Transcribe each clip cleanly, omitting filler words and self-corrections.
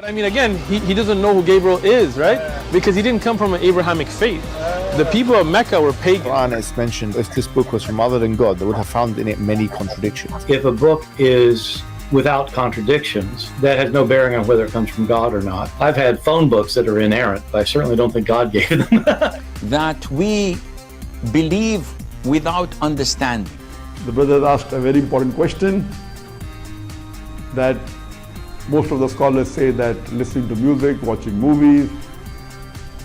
But I mean, again, he doesn't know who Gabriel is, right? Because he didn't come from an Abrahamic faith. The people of Mecca were pagan. The Quran is mentioned, if this book was from other than God, they would have found in it many contradictions. If a book is without contradictions, that has no bearing on whether it comes from God or not. I've had phone books that are inerrant, but I certainly don't think God gave them. That we believe without understanding. The brother asked a very important question, that most of the scholars say that listening to music, watching movies,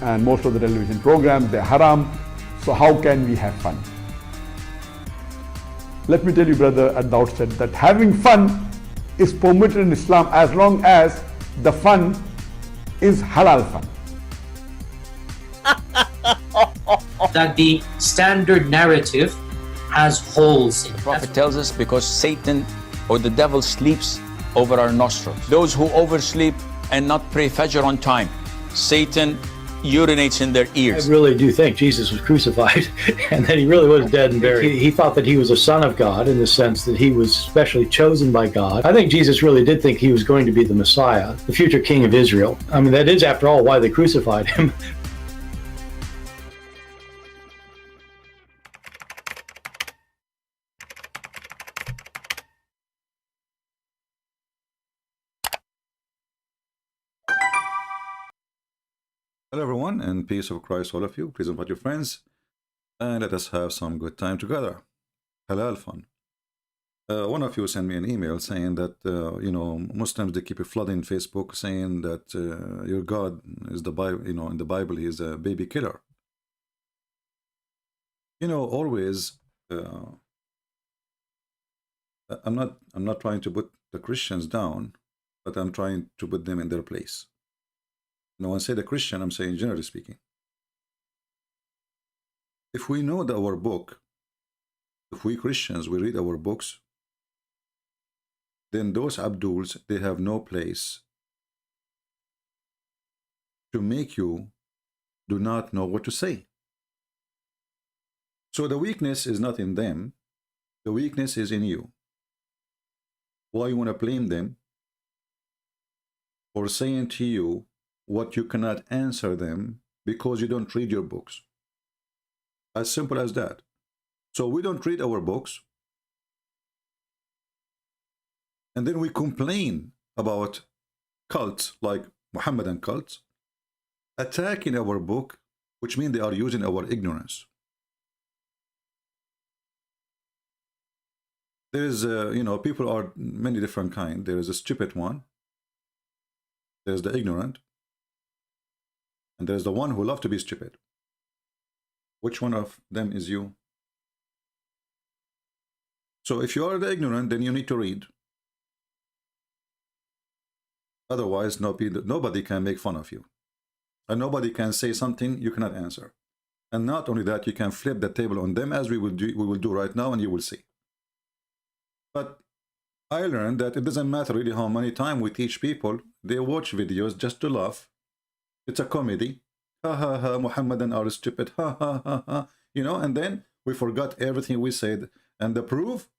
and most of the television programs, they're haram. So how can we have fun? Let me tell you, brother, at the outset that having fun is permitted in Islam as long as the fun is halal fun. That the standard narrative has holes in it. The Prophet tells us because Satan or the devil sleeps over our nostrils. Those who oversleep and not pray Fajr on time, Satan urinates in their ears. I really do think Jesus was crucified and that he really was dead and buried. He thought that he was a son of God in the sense that he was specially chosen by God. I think Jesus really did think he was going to be the Messiah, the future king of Israel. I mean, that is, after all, why they crucified him. Hello everyone, and peace of Christ all of you. Please invite your friends and let us have some good time together. Halal fun. One of you sent me an email saying that Muslims, they keep flooding Facebook saying that your God is the Bible. In the Bible he is a baby killer. Always I'm not trying to put the Christians down, but I'm trying to put them in their place. When I say the Christian, I'm saying generally speaking. If we know that our book, if we Christians, we read our books, then those Abduls, they have no place to make you do not know what to say. So the weakness is not in them, the weakness is in you. Why you want to blame them for saying to you what you cannot answer them because you don't read your books? As simple as that. So we don't read our books, and then we complain about cults like Muhammadan cults attacking our book, which means they are using our ignorance. There is people are many different kinds. There is a stupid one, there's the ignorant, and there's the one who loves to be stupid. Which one of them is you? So if you are the ignorant, then you need to read. Otherwise, nobody can make fun of you. And nobody can say something you cannot answer. And not only that, you can flip the table on them, as we will do right now, and you will see. But I learned that it doesn't matter really how many times we teach people. They watch videos just to laugh. It's a comedy. Ha ha ha, Muhammadan are stupid. Ha ha ha ha. And then we forgot everything we said. And the proof?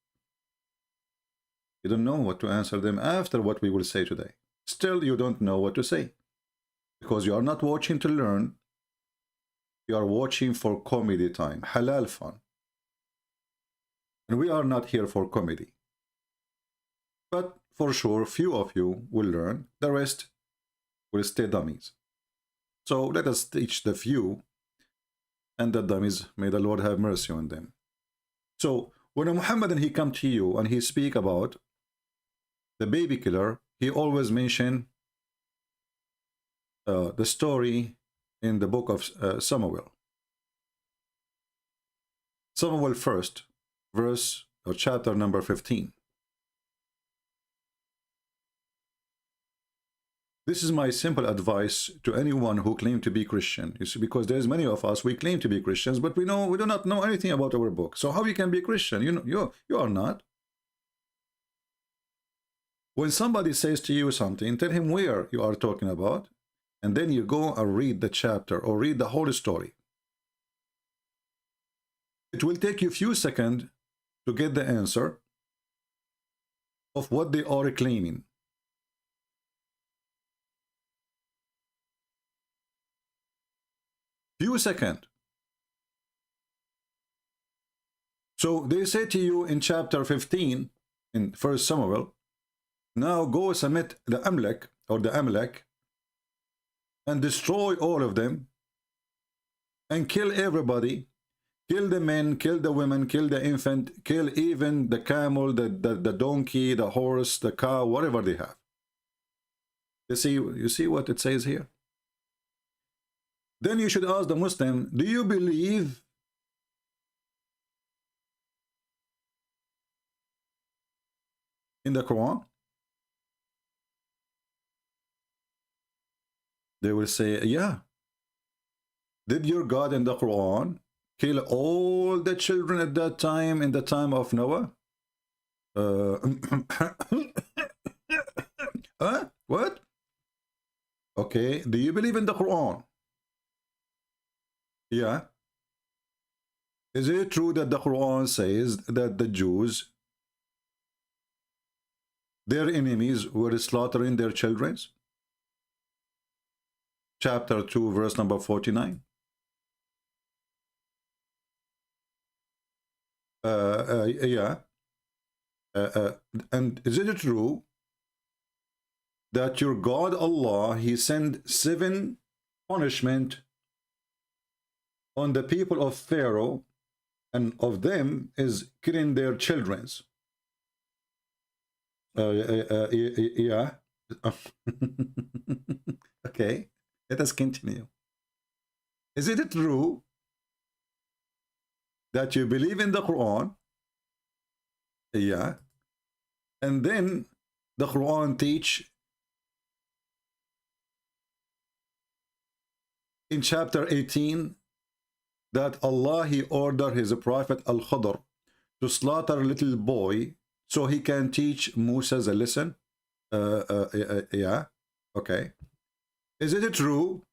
You don't know what to answer them after what we will say today. Still, you don't know what to say. Because you are not watching to learn. You are watching for comedy time. Halal fun. And we are not here for comedy. But for sure, few of you will learn. The rest will stay dummies. So let us teach the few, and the dummies, may the Lord have mercy on them. So when a Muhammadan, he come to you and he speak about the baby killer, he always mention the story in the book of Samuel. Samuel 1st, verse or chapter number 15. This is my simple advice to anyone who claims to be Christian. You see, because there's many of us, we claim to be Christians, but we do not know anything about our book. So how you can be Christian? You are not. When somebody says to you something, tell him where you are talking about, and then you go and read the chapter or read the whole story. It will take you a few seconds to get the answer of what they are claiming. Few seconds. So they say to you in chapter 15 in 1 Samuel, now go submit the Amalek or the Amalek and destroy all of them and kill everybody. Kill the men, kill the women, kill the infant, kill even the camel, the donkey, the horse, the cow, whatever they have. You see what it says here? Then you should ask the Muslim, do you believe in the Quran? They will say, yeah. Did your God in the Quran kill all the children at that time, in the time of Noah? Huh? What? Okay, do you believe in the Quran? Yeah. Is it true that the Quran says that the Jews, their enemies, were slaughtering their children? Chapter 2, verse number 49. Yeah. And is it true that your God Allah, he sent 7 punishment on the people of Pharaoh, and of them is killing their children? Yeah. Okay, let us continue. Is it true that you believe in the Quran? Yeah. And then the Quran teach in chapter 18 that Allah, he ordered his prophet Al-Khadr to slaughter a little boy so he can teach Moses a lesson? Yeah. Okay. Is it true?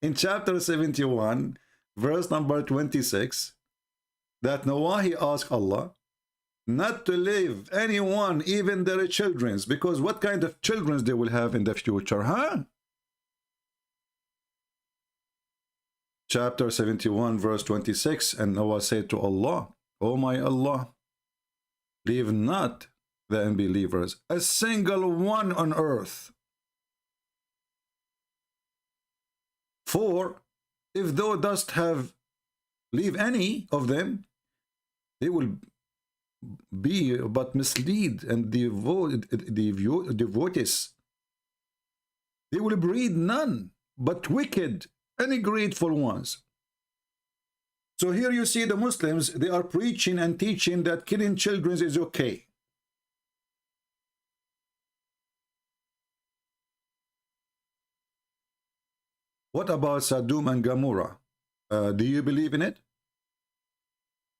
In chapter 71, verse number 26, that Noah, he asked Allah not to leave anyone, even their children, because what kind of children they will have in the future, huh? Chapter 71, verse 26, and Noah said to Allah, "Oh my Allah, leave not the unbelievers, a single one on earth. For if thou dost have leave any of them, they will be but mislead and devotees. They will breed none but wicked and ungrateful ones." So here you see the Muslims, they are preaching and teaching that killing children is okay. What about Sodom and Gomorrah? Do you believe in it?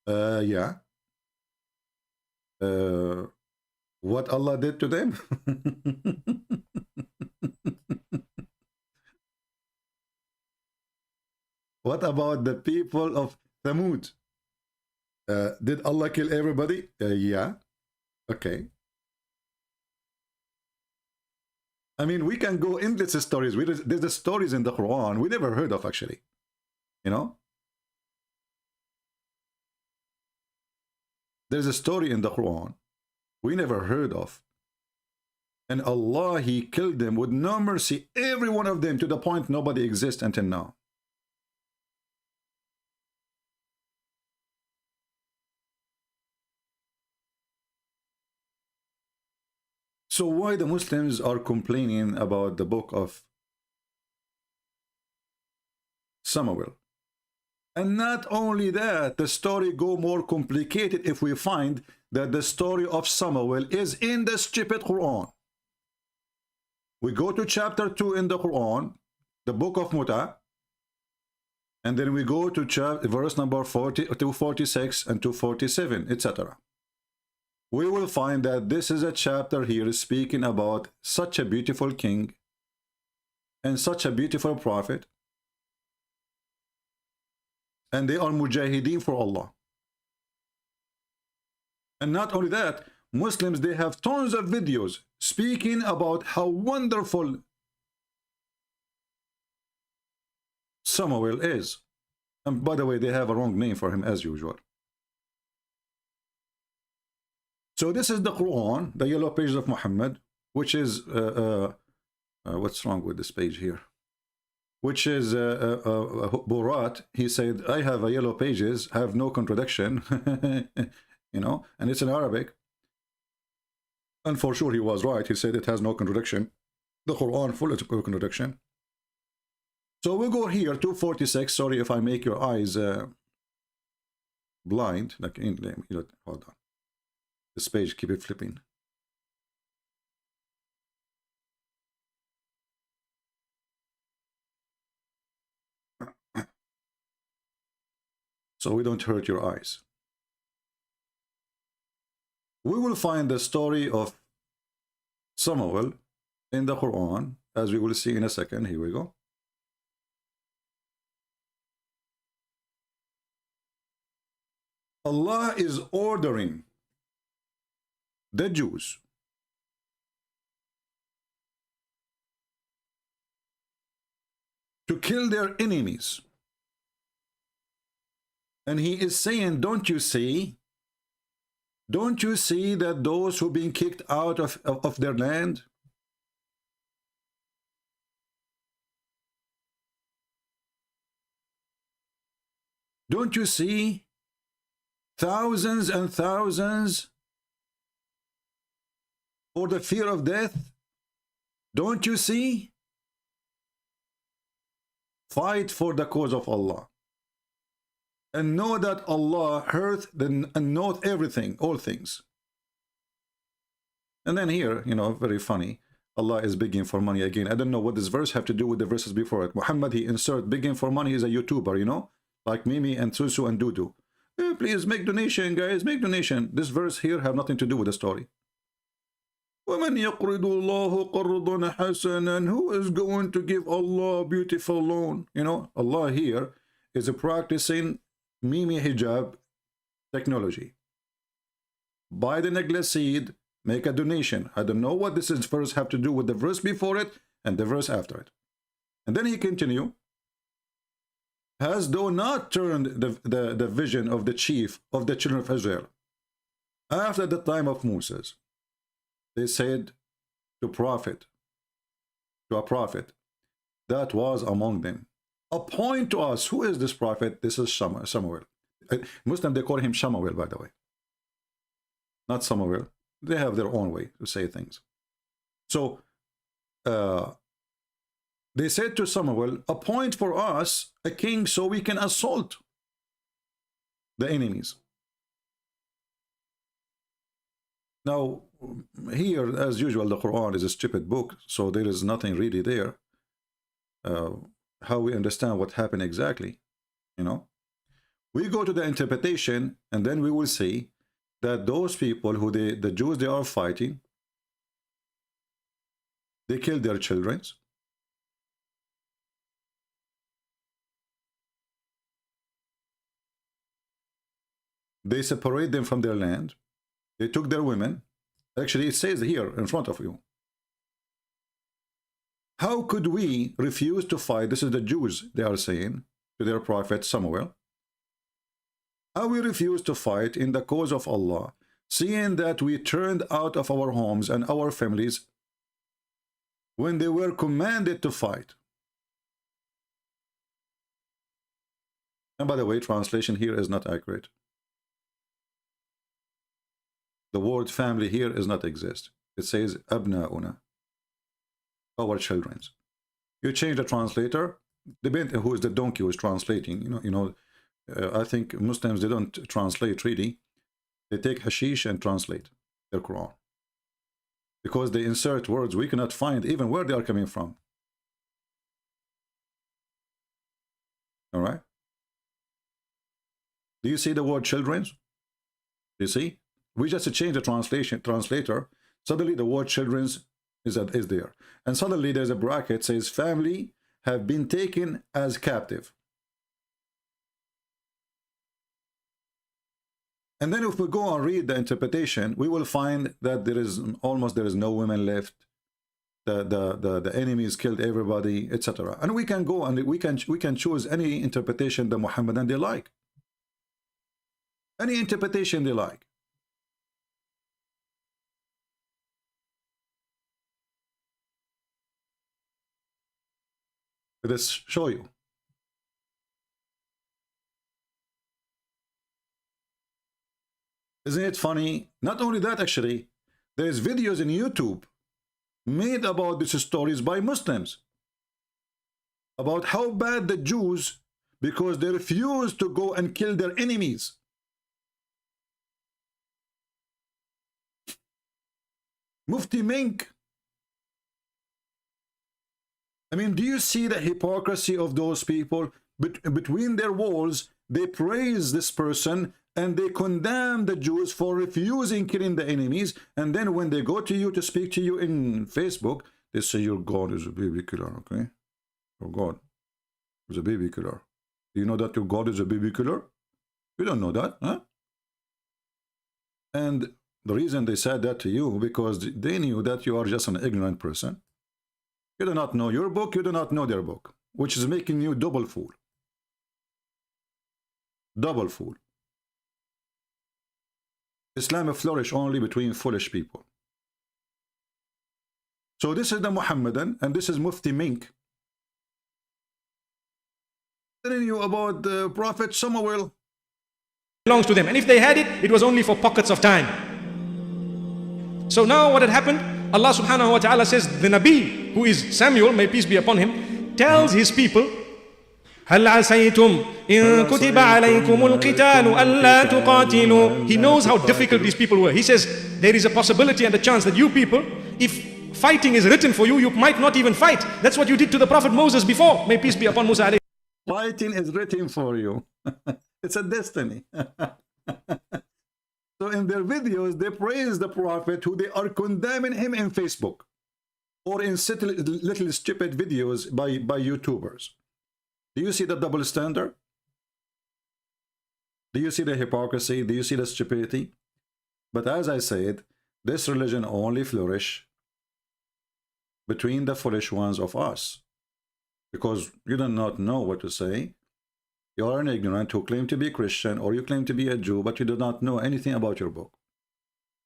Yeah. What Allah did to them? What about the people of Thamud? Did Allah kill everybody? Yeah. Okay. I mean, we can go endless stories. There's the stories in the Quran we never heard of, actually. You know? There's a story in the Quran we never heard of. And Allah, he killed them with no mercy, every one of them, to the point nobody exists until now. So why the Muslims are complaining about the book of Samuel? And not only that, the story go more complicated if we find that the story of Samuel is in the stupid Quran. We go to chapter 2 in the Quran, the book of Muta, and then we go to verse number 40, 246 and 247, etc. We will find that this is a chapter here speaking about such a beautiful king and such a beautiful prophet, and they are mujahideen for Allah. And not only that, Muslims, they have tons of videos speaking about how wonderful Samuel is. And by the way, they have a wrong name for him as usual. So this is the Quran, the yellow pages of Muhammad, which is, what's wrong with this page here? Which is Borat. He said, I have a yellow pages, have no contradiction, you know, and it's in Arabic. And for sure he was right. He said it has no contradiction. The Quran full of contradiction. So we go here, 246. Sorry if I make your eyes blind. Like, hold on. This page, keep it flipping. So we don't hurt your eyes. We will find the story of Samuel in the Quran, as we will see in a second. Here we go. Allah is ordering the Jews to kill their enemies. And he is saying, don't you see that those who've been kicked out of their land, don't you see thousands and thousands for the fear of death? Don't you see? Fight for the cause of Allah. And know that Allah heard and knows everything, all things. And then here, you know, very funny. Allah is begging for money again. I don't know what this verse have to do with the verses before it. Muhammad, he insert begging for money. Is a YouTuber, you know, like Mimi and Susu and Dudu. Please make donation, guys, make donation. This verse here have nothing to do with the story. وَمَنْ يَقْرِضُ اللَّهُ قَرْضًا حَسَنًا. Who is going to give Allah a beautiful loan? You know, Allah here is practicing Mimi hijab technology. Buy the necklace seed, make a donation. I don't know what this is verse have to do with the verse before it and the verse after it. And then he continue. Has thou not turned the vision of the chief of the children of Israel after the time of Moses? They said to a prophet that was among them, appoint to us. Who is this prophet? This is Samuel. Muslim, they call him Samuel, by the way. Not Samuel. They have their own way to say things. So, they said to Samuel, appoint for us a king so we can assault the enemies. Now, here, as usual, the Quran is a stupid book, so there is nothing really there. How we understand what happened exactly, you know? We go to the interpretation, and then we will see that those people who the Jews they are fighting, they kill their children. They separate them from their land. They took their women. Actually, it says here in front of you. How could we refuse to fight? This is the Jews, they are saying to their prophet Samuel. How we refuse to fight in the cause of Allah, seeing that we turned out of our homes and our families when they were commanded to fight. And by the way, translation here is not accurate. The word family here does not exist. It says abna'una, our children. You change the translator, depending who is the donkey who is translating. I think Muslims, they don't translate really. They take hashish and translate their Quran, because they insert words we cannot find even where they are coming from. All right. Do you see the word children? Do you see? We just change the translator. Suddenly the word children is there. And suddenly there's a bracket says family have been taken as captive. And then if we go and read the interpretation, we will find that there is no women left. the enemies killed everybody, etc. And we can go and we can choose any interpretation the Muhammadan they like. Any interpretation they like. Let's show you. Isn't it funny? Not only that, actually, there's videos in YouTube made about these stories by Muslims about how bad the Jews, because they refuse to go and kill their enemies. Mufti Mink. I mean, do you see the hypocrisy of those people? Between their walls, they praise this person and they condemn the Jews for refusing killing the enemies. And then when they go to you to speak to you in Facebook, they say your God is a baby killer, okay? Your God is a baby killer. Do you know that your God is a baby killer? You don't know that, huh? And the reason they said that to you, because they knew that you are just an ignorant person. You do not know your book, you do not know their book, which is making you double fool. Double fool. Islam flourish only between foolish people. So this is the Muhammadan, and this is Mufti Mink. Telling you about the Prophet Samuel. Belongs to them, and if they had it, it was only for pockets of time. So now what had happened, Allah subhanahu wa ta'ala says, the Nabi, who is Samuel, may peace be upon him, tells his people, هل عسيتم إن كتب عليكم القتال ألا تقاتلوا. He knows how difficult these people were. He says, there is a possibility and a chance that you people, if fighting is written for you, you might not even fight. That's what you did to the Prophet Moses before. May peace be upon Musa alayhi. Fighting is written for you. It's a destiny. So in their videos, they praise the Prophet, who they are condemning him in Facebook or in little stupid videos by YouTubers. Do you see the double standard? Do you see the hypocrisy? Do you see the stupidity? But as I said, this religion only flourish between the foolish ones of us, because you do not know what to say. You are an ignorant who claim to be Christian, or you claim to be a Jew, but you do not know anything about your book.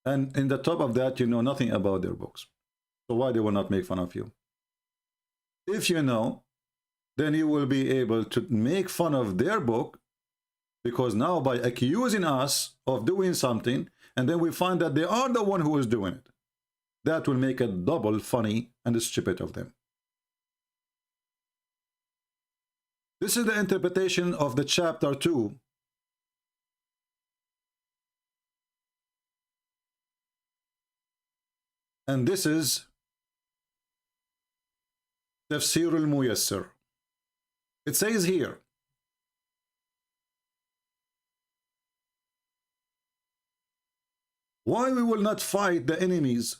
And in the top of that, you know nothing about their books. So why they will not make fun of you? If you know, then you will be able to make fun of their book, because now by accusing us of doing something, and then we find that they are the one who is doing it, that will make it double funny and stupid of them. This is the interpretation of the chapter 2. And this is Tafsir al-Muyassar. It says here, why we will not fight the enemies?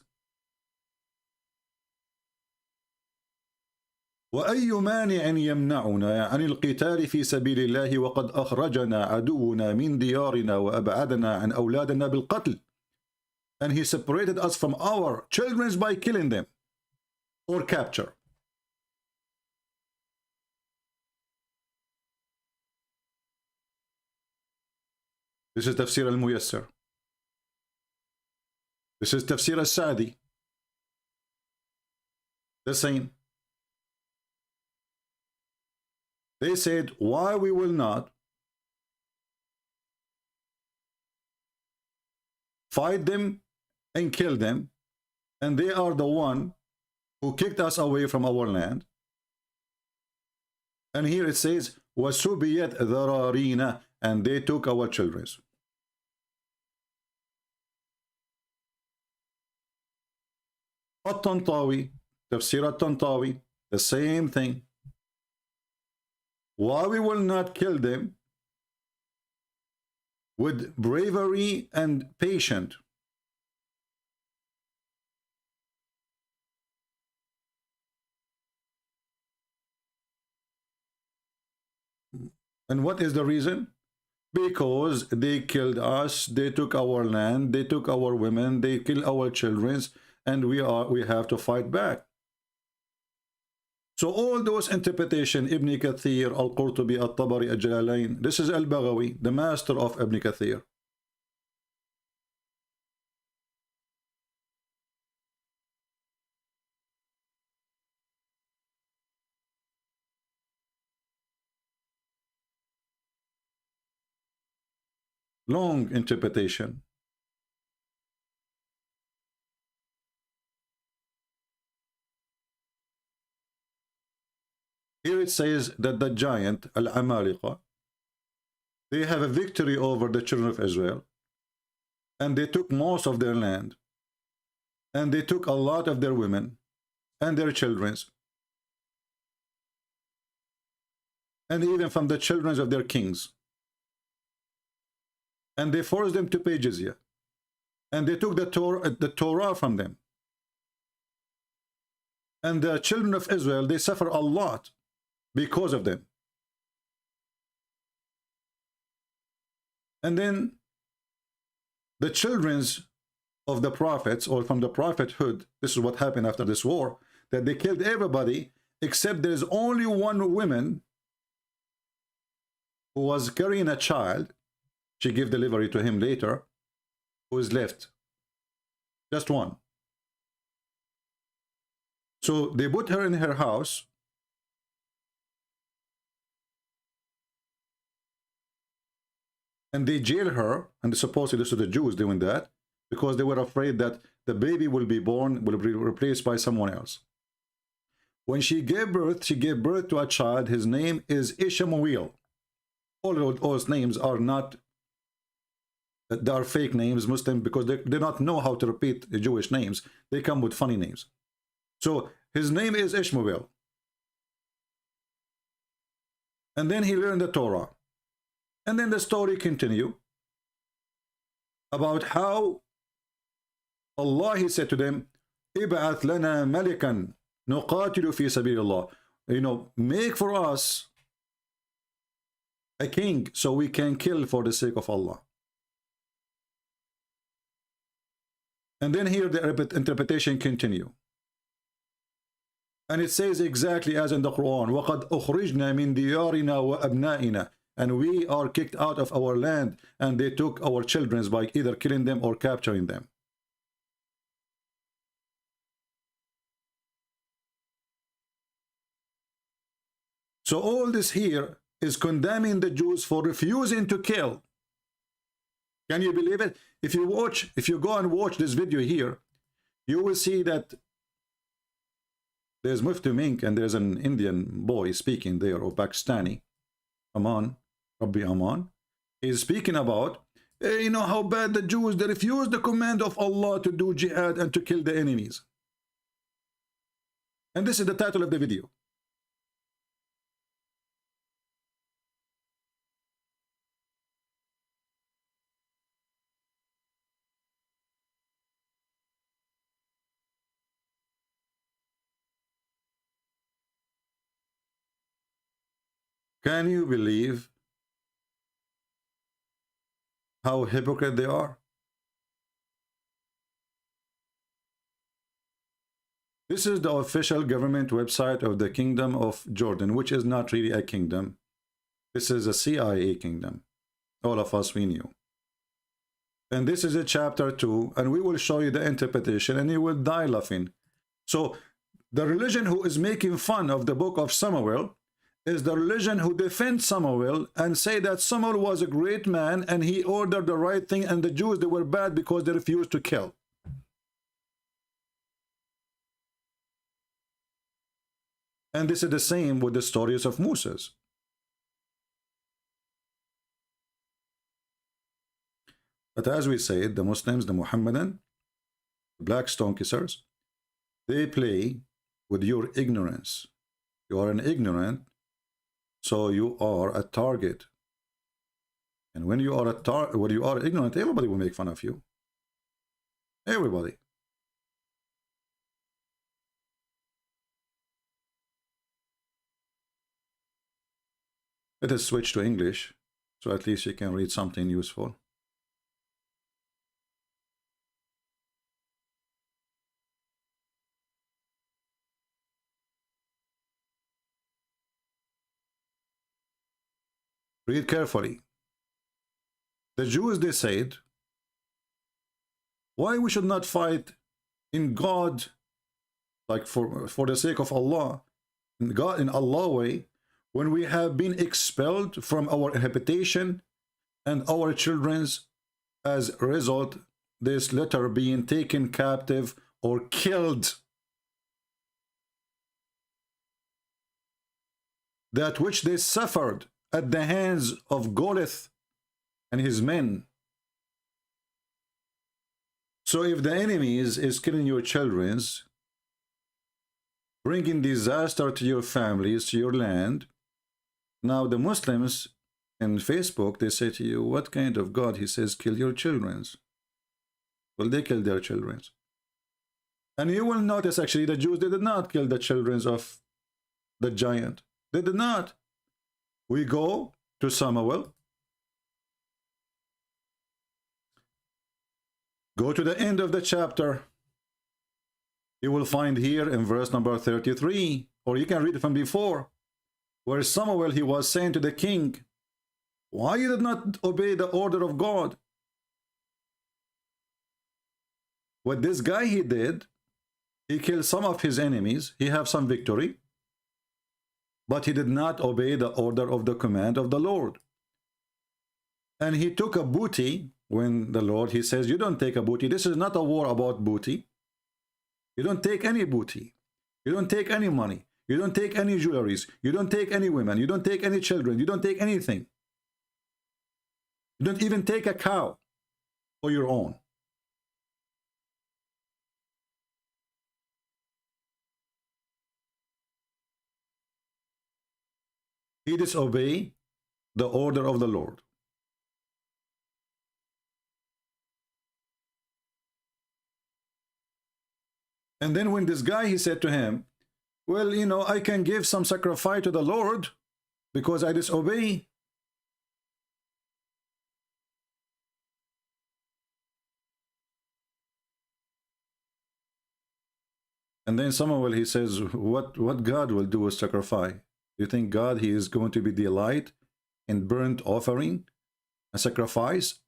وأي مانع يمنعنا عن القتال في سبيل الله وقد أخرجنا عدونا من ديارنا وأبعدنا عن أولادنا بالقتل. And he separated us from our children by killing them or capture. This is Tafsir al-Muyassar. This is Tafsir al-Sa'di. The same. They said, why we will not fight them and kill them, and they are the one who kicked us away from our land. And here it says, وَسُبِيَتْ ذَرَارِينَ, and they took our children. At-Tantawi, Tafsir at-Tantawi, the same thing. Why we will not kill them with bravery and patience? And what is the reason? Because they killed us, they took our land, they took our women, they killed our children, and we have to fight back. So all those interpretation, Ibn Kathir, Al-Qurtubi, Al-Tabari, Al-Jalalain, this is Al-Baghawi, the master of Ibn Kathir. Long interpretation. Here it says that the giant, Al-Amalika, they have a victory over the children of Israel, and they took most of their land, and they took a lot of their women and their children, and even from the children of their kings, and they forced them to pay jizya, and they took the Torah from them, and the children of Israel, they suffer a lot because of them. And then the children's of the prophets, or from the prophethood, this is what happened after this war, that they killed everybody except there is only one woman who was carrying a child. She gave delivery to him later, who is left. Just one. So they put her in her house, and they jail her, and supposedly this is the Jews doing that, because they were afraid that the baby will be born, will be replaced by someone else. When she gave birth to a child. His name is Ishmael. All of those names are not, they are fake names, Muslim, because they do not know how to repeat the Jewish names. They come with funny names. So his name is Ishmael. And then he learned the Torah. And then the story continues about how Allah, he said to them, Ib'ath lana malikan nuqatilu fi sabilillah. You know, make for us a king so we can kill for the sake of Allah. And then here the interpretation continue. And it says exactly as in the Quran, وَقَدْ أُخْرِجْنَا مِنْ دِيَارِنَا وَأَبْنَائِنَا. And we are kicked out of our land, and they took our children by either killing them or capturing them. So all this here is condemning the Jews for refusing to kill. Can you believe it? If you go and watch this video here, you will see that there's Mufti Mink and there's an Indian boy speaking there, or Pakistani, Aman, Rabbi Aman. He's speaking about, you know, how bad the Jews, they refuse the command of Allah to do jihad and to kill the enemies. And this is the title of the video. Can you believe how hypocrite they are? This is the official government website of the Kingdom of Jordan, which is not really a kingdom. This is a CIA kingdom. All of us, we knew. And this is a chapter 2, and we will show you the interpretation, and you will die laughing. So the religion who is making fun of the book of Samuel is the religion who defends Samuel and say that Samuel was a great man and he ordered the right thing, and the Jews, they were bad because they refused to kill. And this is the same with the stories of Moses. But as we said, the Muslims, the Muhammadan, the black stone kissers, they play with your ignorance. You are an ignorant, so you are a target. And when you are ignorant, everybody will make fun of you. Everybody. Let us switch to English, so at least you can read something useful. Read carefully. The Jews, they said, why we should not fight in God, like for the sake of Allah, in God, in Allah way, when we have been expelled from our habitation and our children's, as a result, this letter being taken captive or killed. That which they suffered at the hands of Goliath and his men. So if the enemy is killing your children's, bringing disaster to your families, to your land, now the Muslims in Facebook, they say to you, what kind of God? He says, kill your children's. Well, they killed their children's. And you will notice, actually, the Jews, they did not kill the children's of the giant. They did not. We go to Samuel. Go to the end of the chapter. You will find here in verse number 33, or you can read it from before, where Samuel, he was saying to the king, why you did not obey the order of God? What this guy he did, he killed some of his enemies, he have some victory, but he did not obey the order of the command of the Lord. And he took a booty, when the Lord, he says, you don't take a booty. This is not a war about booty. You don't take any booty. You don't take any money. You don't take any jewelries. You don't take any women. You don't take any children. You don't take anything. You don't even take a cow for your own. He disobeyed the order of the Lord. And then when this guy, he said to him, well, you know, I can give some sacrifice to the Lord because I disobey. And then Samuel, he says, what God will do with sacrifice? You think God, he is going to be delight in burnt offering and sacrifice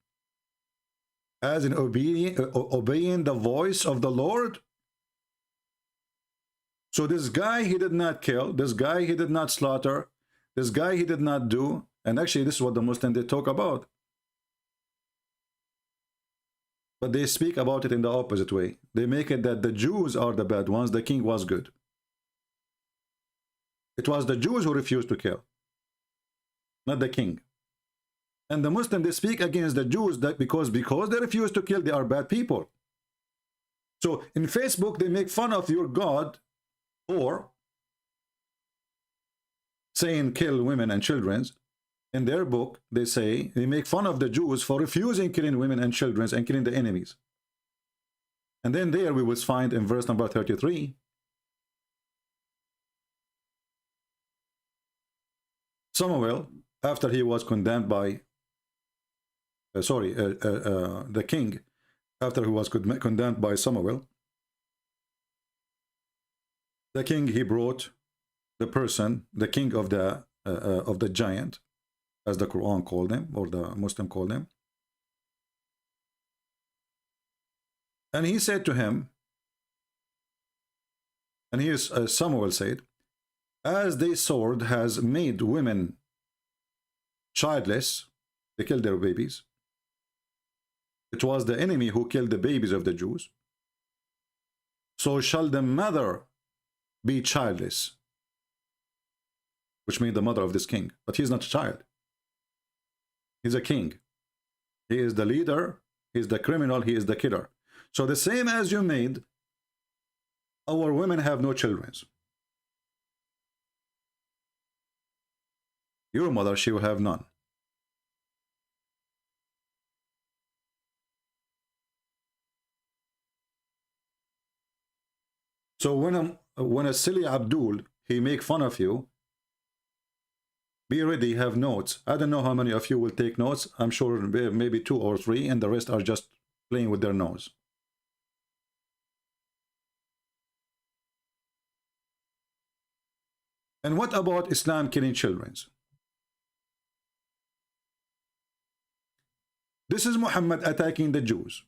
as in obeying the voice of the Lord? So this guy, he did not kill. This guy, he did not slaughter. This guy, he did not do. And actually, this is what the Muslims, they talk about. But they speak about it in the opposite way. They make it that the Jews are the bad ones. The king was good. It was the Jews who refused to kill, not the king. And the Muslims, they speak against the Jews that because they refuse to kill, they are bad people. So in Facebook, they make fun of your God, or saying kill women and children. In their book, they say they make fun of the Jews for refusing killing women and children and killing the enemies. And then there we will find in verse number 33, Samuel, after he was condemned by the king, after he was condemned by Samuel, the king, he brought the person, the king of the giant, as the Quran called him, or the Muslim called him. And he said to him, and here's Samuel said, as their sword has made women childless, they killed their babies. It was the enemy who killed the babies of the Jews. So shall the mother be childless, which means the mother of this king. But he's not a child. He's a king. He is the leader. He is the criminal. He is the killer. So the same as you made, our women have no children. Your mother, she will have none. So when a silly Abdul, he make fun of you, be ready, have notes. I don't know how many of you will take notes. I'm sure maybe 2 or 3, and the rest are just playing with their nose. And what about Islam killing children? This is Muhammad attacking the Jews.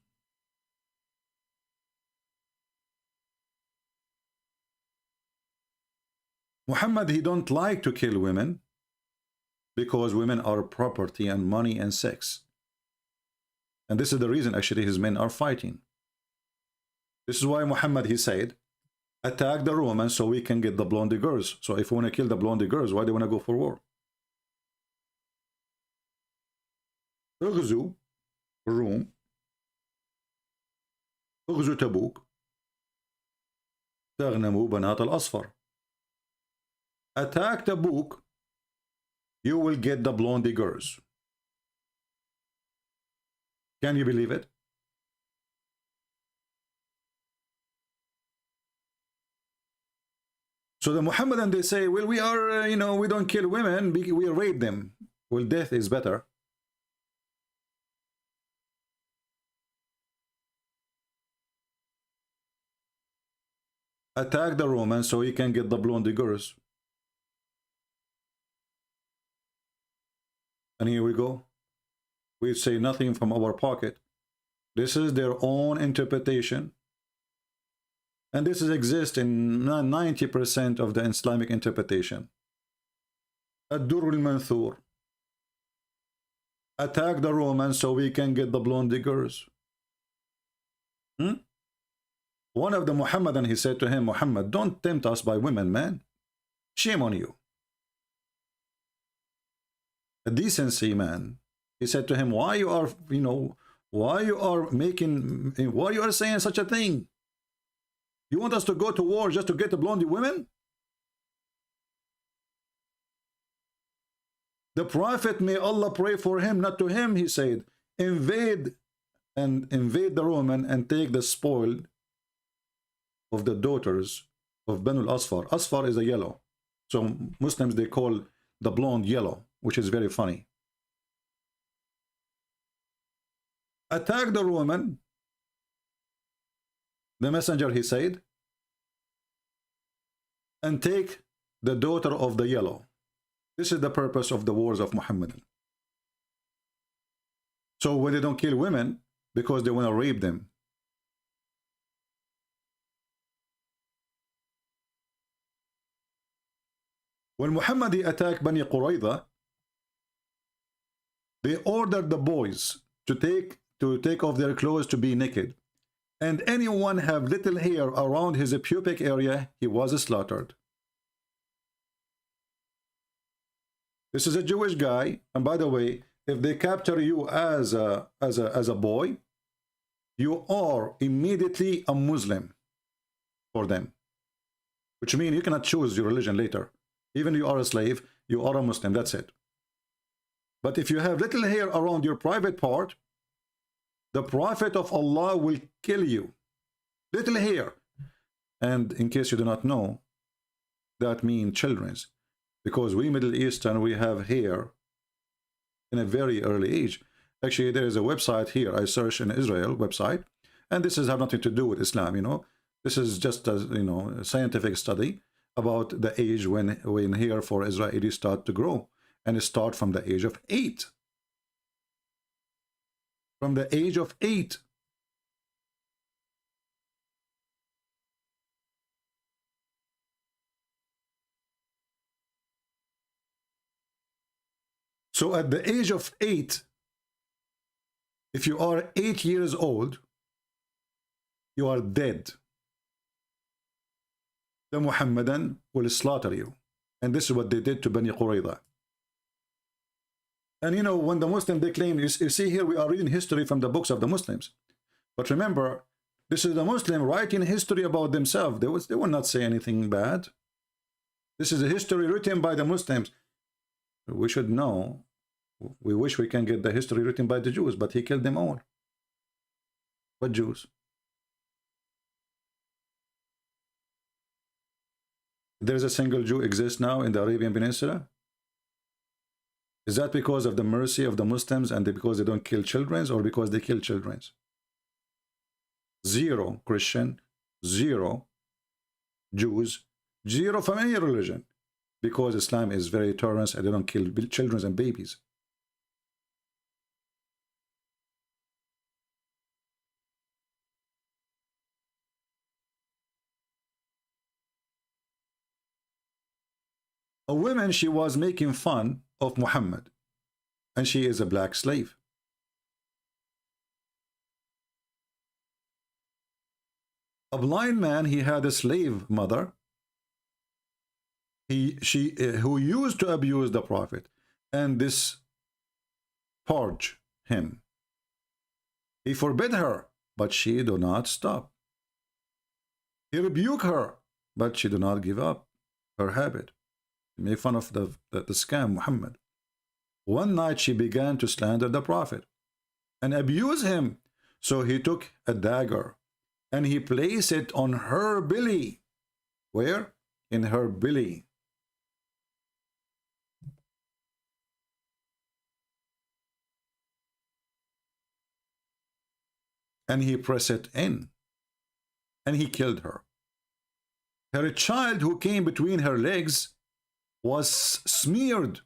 Muhammad, he don't like to kill women because women are property and money and sex. And this is the reason actually his men are fighting. This is why Muhammad, he said, attack the Romans so we can get the blonde girls. So if we want to kill the blonde girls, why do we want to go for war? اغزوا الروم اغزوا تبوك تغنموا بنات الأصفر. Attack Tabuk, you will get the blonde girls. Can you believe it? So the Muhammadan, they say, well, we are, we don't kill women, we rape them. Well, death is better. Attack the Romans so he can get the blonde girls. And here we go. We say nothing from our pocket. This is their own interpretation. And this exists in 90% of the Islamic interpretation. Abdul al-Manthur. Attack the Romans so we can get the blonde girls. One of the Muhammadan, he said to him, Muhammad, don't tempt us by women, man. Shame on you. A decency man. He said to him, why you are saying such a thing? You want us to go to war just to get the blonde women? The Prophet, may Allah pray for him, not to him, he said, invade the Roman and take the spoil of the daughters of Banu al-Asfar. Asfar is a yellow. So Muslims, they call the blonde yellow, which is very funny. Attack the Roman. The messenger, he said, and take the daughter of the yellow. This is the purpose of the wars of Muhammad. So when they don't kill women, because they want to rape them. When Muhammad attacked Bani Qurayza, they ordered the boys to take off their clothes, to be naked. And anyone have little hair around his pubic area, he was slaughtered. This is a Jewish guy, and by the way, if they capture you as a boy, you are immediately a Muslim for them, which means you cannot choose your religion later. Even you are a slave, you are a Muslim, that's it. But if you have little hair around your private part, the Prophet of Allah will kill you. Little hair. And in case you do not know, that means children's. Because we Middle Eastern, we have hair in a very early age. Actually, there is a website here, I searched in Israel website, and this has nothing to do with Islam, This is just a, a scientific study about the age when hair for Israelis start to grow. And it starts from the age of 8. From the age of 8. So at the age of 8, if you are 8 years old, you are dead. The Muhammadan will slaughter you. And this is what they did to Bani Qurayza. And when the Muslims, they claim, you see here, we are reading history from the books of the Muslims. But remember, this is the Muslim writing history about themselves. They will not say anything bad. This is a history written by the Muslims. We should know. We wish we can get the history written by the Jews, but he killed them all. What Jews? There's a single Jew exists now in the Arabian Peninsula. Is that because of the mercy of the Muslims and because they don't kill children, or because they kill children? 0 Christian, 0 Jews, 0 from any religion, because Islam is very tolerant and they don't kill children and babies. A woman, she was making fun of Muhammad, and she is a black slave. A blind man, he had a slave mother, who used to abuse the Prophet, and this purged him. He forbid her, but she do not stop. He rebuked her, but she do not give up her habit. He made fun of the scam Muhammad. One night she began to slander the Prophet and abuse him. So he took a dagger and he placed it on her belly. Where? In her belly. And he pressed it in. And he killed her. Her child who came between her legs was smeared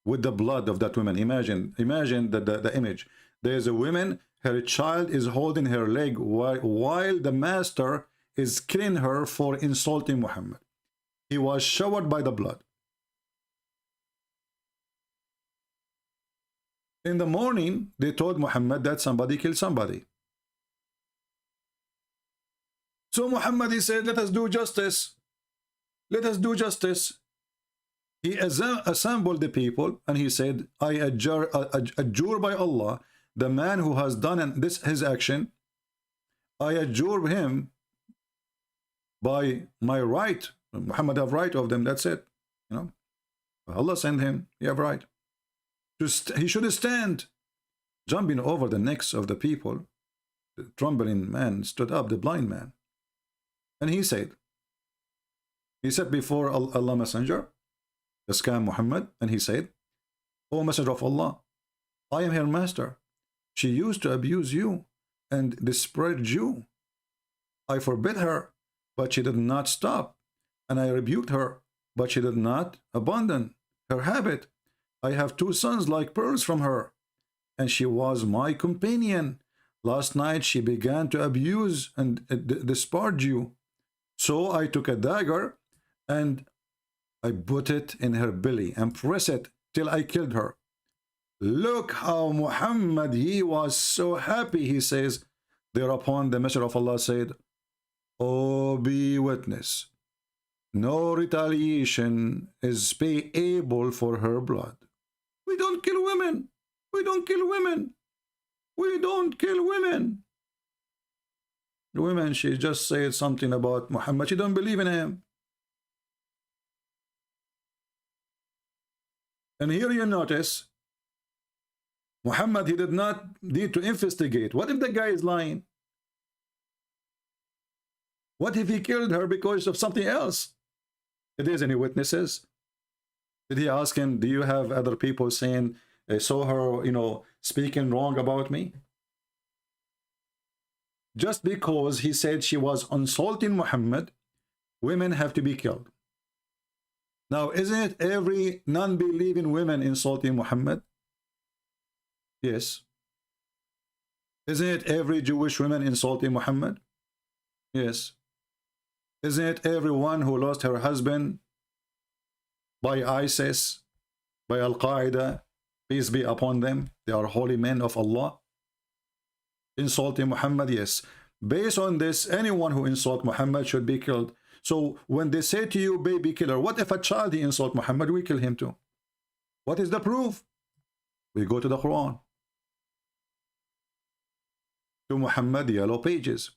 with the blood of that woman. Imagine the image. There's a woman, her child is holding her leg while the master is killing her for insulting Muhammad. He was showered by the blood. In the morning, they told Muhammad that somebody killed somebody. So Muhammad, he said, let us do justice. Let us do justice. He assembled the people and he said, I adjure by Allah, the man who has done his action, I adjure him by my right. Muhammad have right of them, that's it. You know, Allah sent him, he have right. He should stand. Jumping over the necks of the people, the trembling man stood up, the blind man. And he said before Allah Messenger, the scam Muhammad, and he said, O Messenger of Allah, I am her master. She used to abuse you and disparage you. I forbid her, but she did not stop. And I rebuked her, but she did not abandon her habit. I have 2 sons like pearls from her, and she was my companion. Last night she began to abuse and disparage you. So I took a dagger and I put it in her belly and pressed it till I killed her. Look how Muhammad, he was so happy, he says. Thereupon the Messenger of Allah said, Oh, be witness, no retaliation is payable for her blood. We don't kill women. We don't kill women. We don't kill women. The women, she just said something about Muhammad. She don't believe in him. And here you notice, Muhammad, he did not need to investigate. What if the guy is lying? What if he killed her because of something else? If there's any witnesses? Did he ask him, do you have other people saying, I saw her, you know, speaking wrong about me? Just because he said she was insulting Muhammad, women have to be killed. Now, isn't it every non-believing woman insulting Muhammad? Yes. Isn't it every Jewish woman insulting Muhammad? Yes. Isn't it everyone who lost her husband by ISIS, by Al-Qaeda, peace be upon them, they are holy men of Allah, insulting Muhammad? Yes. Based on this, anyone who insults Muhammad should be killed. So when they say to you, baby killer, what if a child he insult Muhammad? We kill him too. What is the proof? We go to the Quran, to Muhammad yellow pages.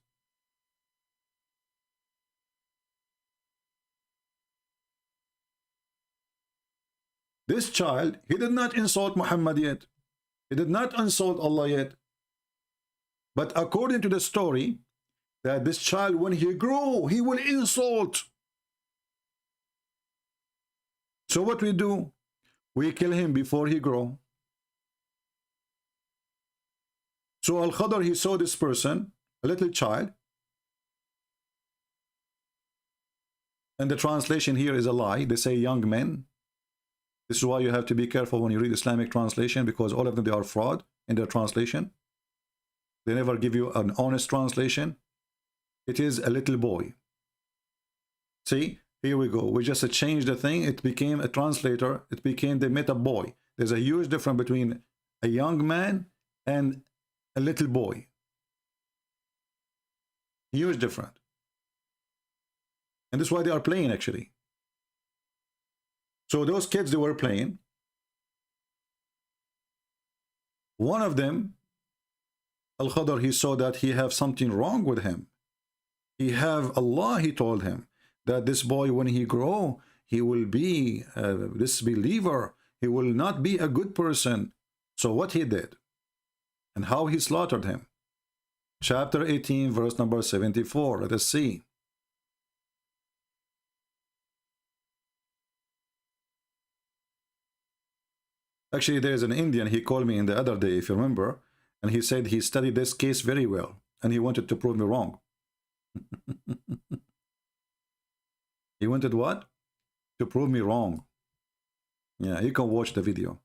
This child, he did not insult Muhammad yet. He did not insult Allah yet. But according to the story, that this child, when he grew, he will insult. So what we do? We kill him before he grow. So Al-Khadr, he saw this person, a little child. And the translation here is a lie. They say young men. This is why you have to be careful when you read Islamic translation, because all of them, they are fraud in their translation. They never give you an honest translation. It is a little boy. See, Here we go. We just changed the thing. It became a translator. It became the meta boy. There's a huge difference between a young man and a little boy. Huge difference. And that's why they are playing, actually. So those kids, they were playing. One of them, Al-Khadr, he saw that he have something wrong with him. He have Allah, he told him, that this boy, when he grow, he will be a disbeliever. He will not be a good person. So what he did, and how he slaughtered him. Chapter 18, verse number 74. Let us see. Actually, there is an Indian, he called me in the other day, if you remember, and he said he studied this case very well, and he wanted to prove me wrong. He wanted what? To prove me wrong. Yeah, you can watch the video.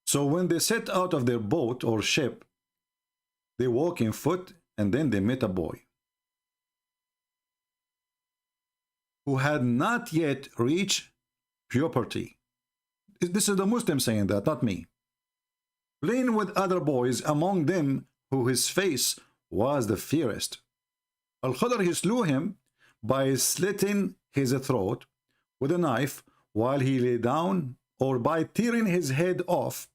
So when they set out of their boat or ship, they walk in foot, and then they met a boy who had not yet reached puberty. This is the Muslim saying that, not me. Playing with other boys, among them who his face was the fairest. Al-Khadr, he slew him by slitting his throat with a knife while he lay down, or by tearing his head off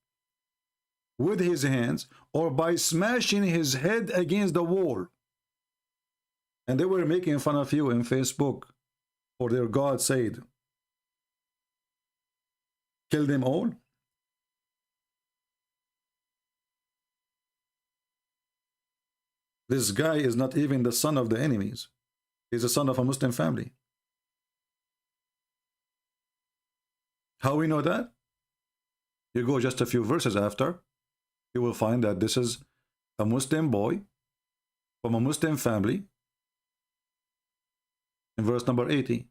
with his hands, or by smashing his head against the wall. And they were making fun of you in Facebook, for their God said, kill them all. This guy is not even the son of the enemies. He's the son of a Muslim family. How we know that? You go just a few verses after, you will find that this is a Muslim boy from a Muslim family. In verse number 80.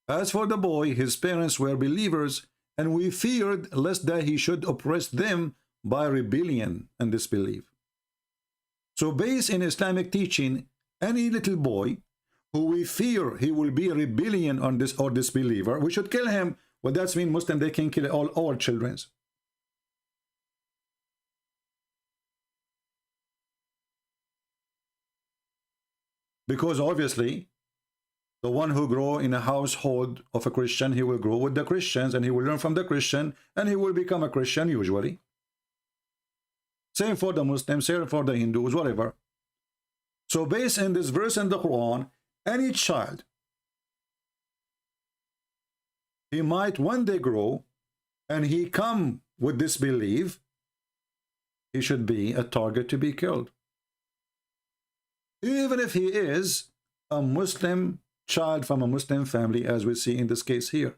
As for the boy, his parents were believers, and we feared lest that he should oppress them by rebellion and disbelief. So based in Islamic teaching, any little boy who we fear he will be a rebellion on this or disbeliever, we should kill him. Well, that's mean Muslim, they can kill all children. Because obviously, the one who grow in a household of a Christian, he will grow with the Christians, and he will learn from the Christian, and he will become a Christian usually. Same for the Muslims, same for the Hindus, whatever. So based on this verse in the Quran, any child, he might one day grow, and he come with this belief, he should be a target to be killed. Even if he is a Muslim child from a Muslim family, as we see in this case here.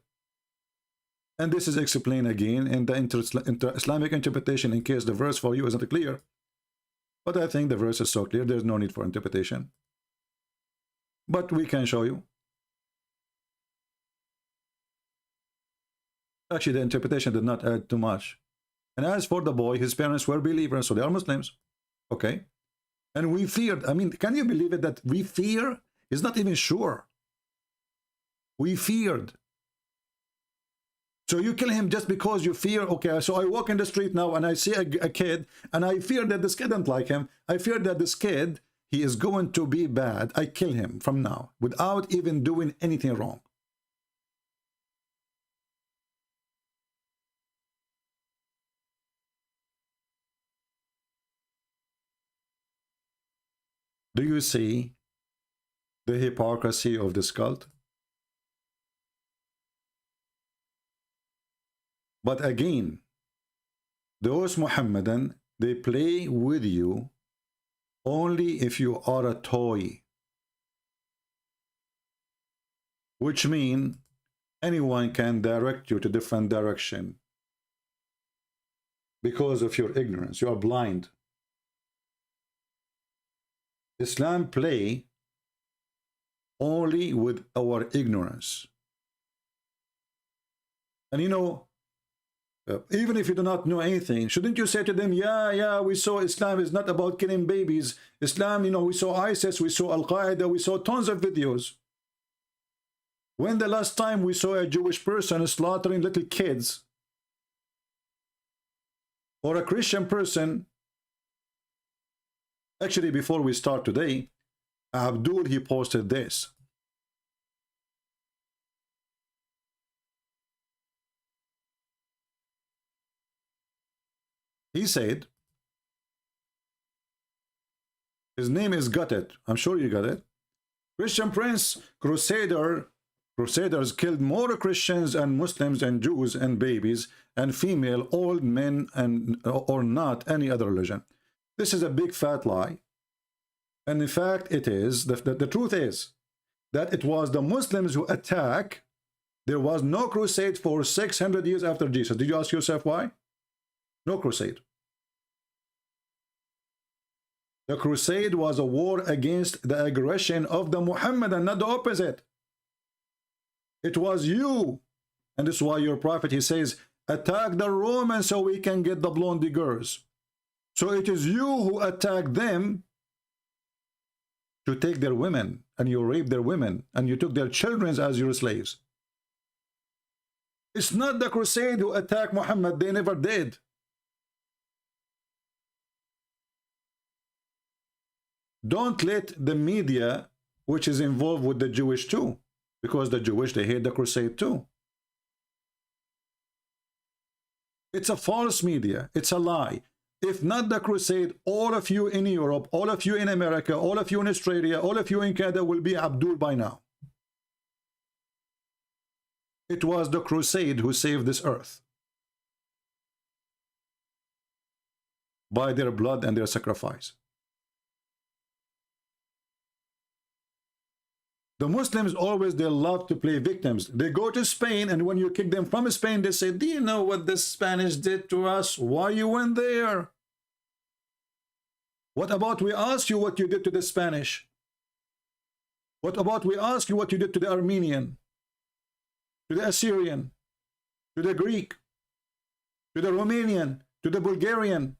And this is explained again in the Islamic interpretation, in case the verse for you isn't clear. But I think the verse is so clear, there's no need for interpretation. But we can show you. Actually, the interpretation did not add too much. And as for the boy, his parents were believers, so they are Muslims. Okay. And we feared. I mean, can you believe it that we fear? Is not even sure. We feared. So you kill him just because you fear. Okay, so I walk in the street now and I see a kid, and I fear that this kid don't like him. I fear that this kid, he is going to be bad. I kill him from now without even doing anything wrong. Do you see the hypocrisy of this cult? But again, those Muhammadan, they play with you only if you are a toy. Which means anyone can direct you to different direction. Because of your ignorance, you are blind. Islam play only with our ignorance. And you know, Even if you do not know anything, shouldn't you say to them, yeah, we saw Islam is not about killing babies. Islam, we saw ISIS, we saw Al-Qaeda, we saw tons of videos. When the last time we saw a Jewish person slaughtering little kids? Or a Christian person? Actually, before we start today, Abdul, he posted this. He said, his name is Got It. I'm sure you got it. Christian Prince, Crusaders killed more Christians and Muslims and Jews and babies and female, old men, and or not any other religion. This is a big fat lie. And in fact, it is. The truth is that it was the Muslims who attack. There was no crusade for 600 years after Jesus. Did you ask yourself why? No crusade. The crusade was a war against the aggression of the Muhammadan, not the opposite. It was you. And this is why your prophet, he says, attack the Romans so we can get the blondie girls. So it is you who attack them to take their women, and you rape their women, and you took their children as your slaves. It's not the crusade who attacked Muhammad. They never did. Don't let the media, which is involved with the Jewish too, because the Jewish, they hate the crusade too. It's a false media. It's a lie. If not the crusade, all of you in Europe, all of you in America, all of you in Australia, all of you in Canada will be Abdul by now. It was the crusade who saved this earth by their blood and their sacrifice. The Muslims always, they love to play victims. They go to Spain, and when you kick them from Spain, they say, do you know what the Spanish did to us? Why you went there? What about we ask you what you did to the Spanish? What about we ask you what you did to the Armenian, to the Assyrian, to the Greek, to the Romanian, to the Bulgarian,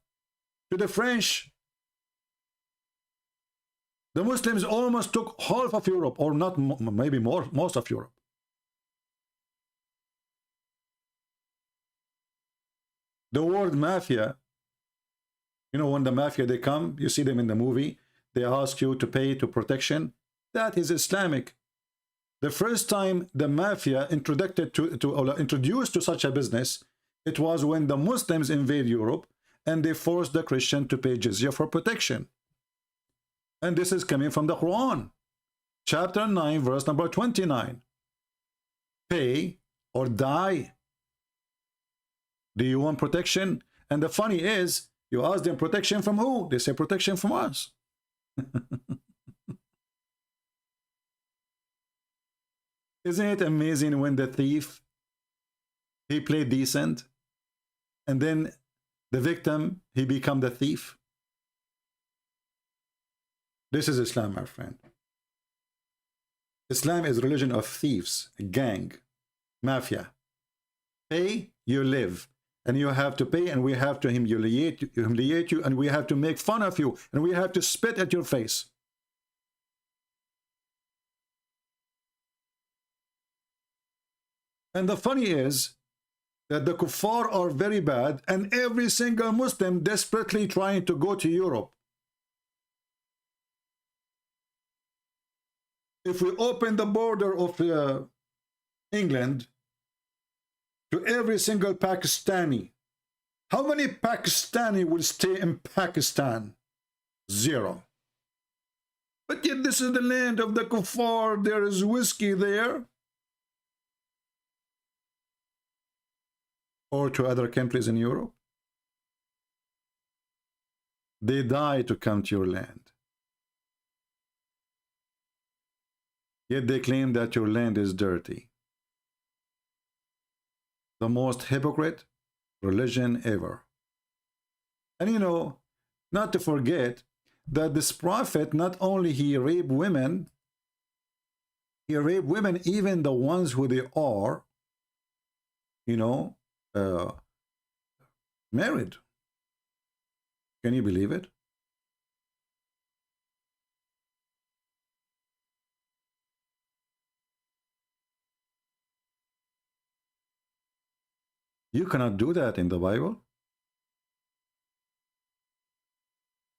to the French? The Muslims almost took half of Europe, or not, maybe more, most of Europe. The word mafia, when the mafia, they come, you see them in the movie, they ask you to pay to protection. That is Islamic. The first time the mafia introduced to such a business, it was when the Muslims invade Europe and they forced the Christian to pay jizya for protection. And this is coming from the Quran, chapter 9, verse number 29. Pay or die. Do you want protection? And the funny is, you ask them protection from who? They say protection from us. Isn't it amazing when the thief, he played decent, and then the victim, he become the thief? This is Islam, my friend. Islam is a religion of thieves, gang, mafia. Pay, you live. And you have to pay, and we have to humiliate you, and we have to make fun of you, and we have to spit at your face. And the funny is that the kuffar are very bad, and every single Muslim desperately trying to go to Europe. If we open the border of England to every single Pakistani, how many Pakistani will stay in Pakistan? Zero. But yet this is the land of the kuffar. There is whiskey there. Or to other countries in Europe. They die to come to your land. Yet they claim that your land is dirty. The most hypocrite religion ever. And not to forget that this prophet, not only he raped women, even the ones who they are, Married. Can you believe it? You cannot do that in the Bible.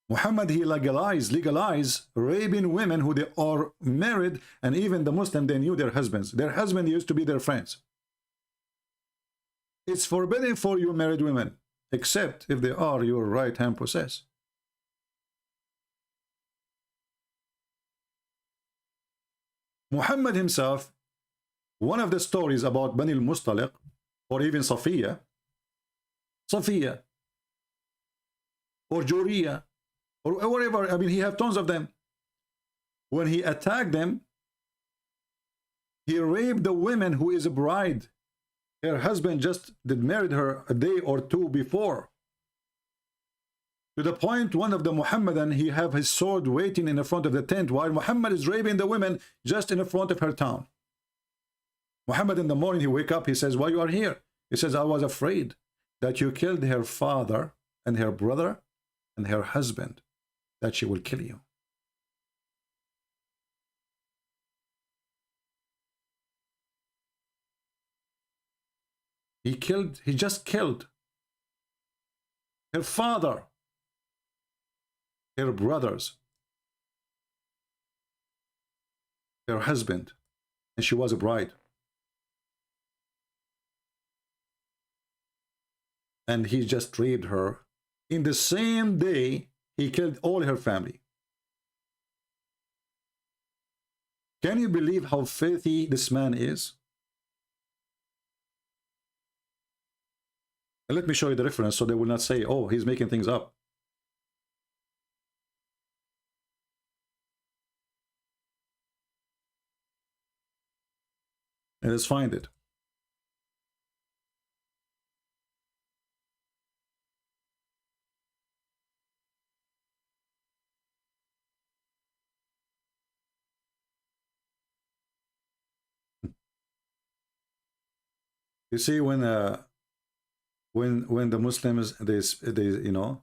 Muhammad, he legalized raping women who they are married, and even the Muslim, they knew their husbands. Their husband used to be their friends. It's forbidden for you married women, except if they are your right hand possessed. Muhammad himself, one of the stories about Bani al-Mustaliq, or even Safiya, or Juriya, or whatever, I mean, he have tons of them. When he attacked them, he raped the woman who is a bride. Her husband just married her a day or two before. To the point, one of the Muhammadan, he have his sword waiting in the front of the tent while Muhammad is raping the women just in the front of her town. Muhammad in the morning, he wake up, he says, why you are here? He says, I was afraid that you killed her father and her brother and her husband, that she will kill you. He just killed her father, her brothers, her husband, and she was a bride. And he just raped her. In the same day, he killed all her family. Can you believe how filthy this man is? And let me show you the reference so they will not say, oh, he's making things up. And let's find it. You see, when the Muslims they you know,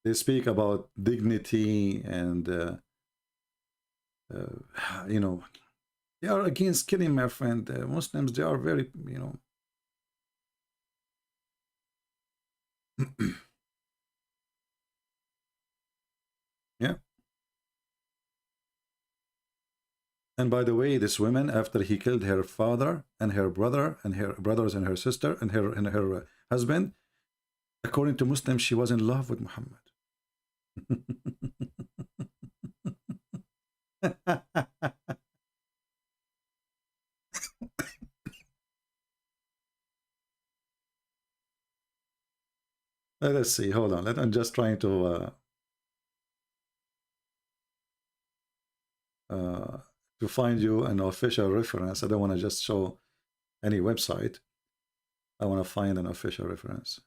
they speak about dignity and you know, they are against killing, my friend. Muslims, they are very, you know. Yeah. And by the way, this woman, after he killed her father and her brother and her brothers and her sister and her husband, according to Muslims, she was in love with Muhammad. Let's see. Hold on. I'm just trying to find you an official reference. I don't want to just show any website. I want to find an official reference.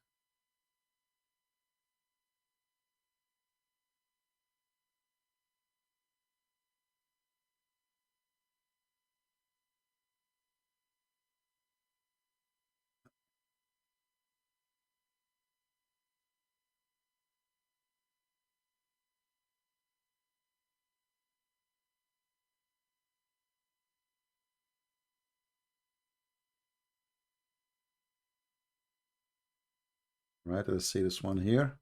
Right, let's see this one here.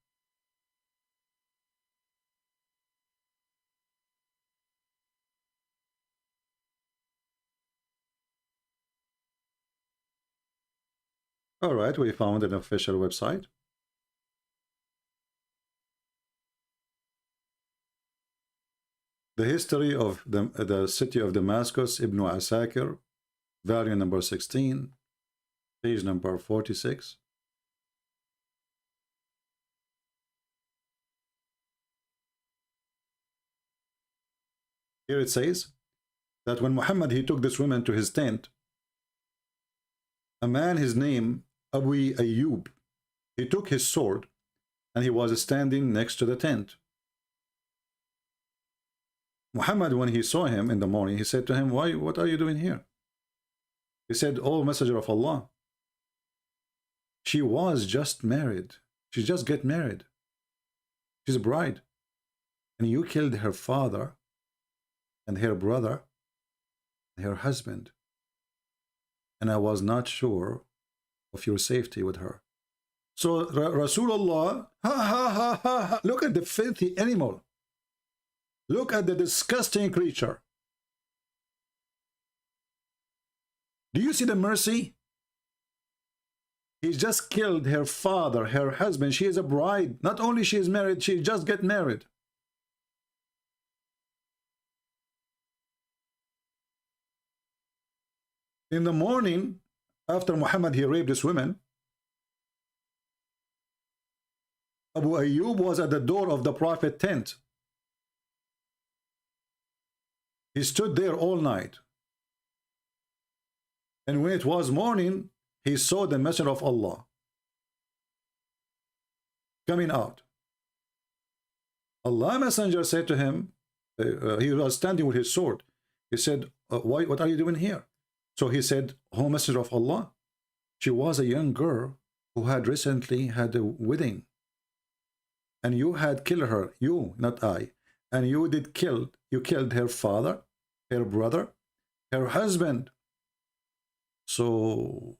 All right, we found an official website. The history of the city of Damascus, Ibn Asakir, volume number 16, page number 46. Here it says that when Muhammad, he took this woman to his tent, a man, his name Abu Ayyub, he took his sword and he was standing next to the tent. Muhammad, when he saw him in the morning, he said to him, what are you doing here? He said, oh, Messenger of Allah, She was just married. She just get married. She's a bride. And you killed her father and her brother and her husband. And I was not sure of your safety with her. So Rasulullah, look at the filthy animal. Look at the disgusting creature. Do you see the mercy? He just killed her father, her husband. She is a bride. Not only she is married, she just get married. In the morning, after Muhammad, he raped this woman, Abu Ayyub was at the door of the Prophet's tent. He stood there all night. And when it was morning, he saw the Messenger of Allah coming out. Allah Messenger said to him, he was standing with his sword. He said, what are you doing here? So he said, oh Messenger of Allah, she was a young girl who had recently had a wedding. And you had killed her, you, not I. And you killed her father, her brother, her husband. So